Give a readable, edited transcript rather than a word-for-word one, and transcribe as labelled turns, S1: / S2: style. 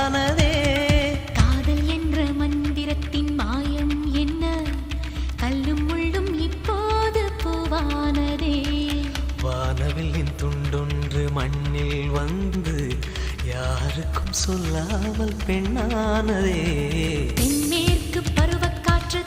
S1: உண்டானதே.
S2: காதல் என்ற மந்திரத்தின் மாயம் என்ன, கல்லும் முள்ளும் இப்போது பூவானதே.
S1: வானவில்லின் துண்டொன்று மண்ணில் வந்து யாருக்கும் சொல்லாமல் பெண்ணானதே.
S2: தென்மேற்கு பருவக்காற்று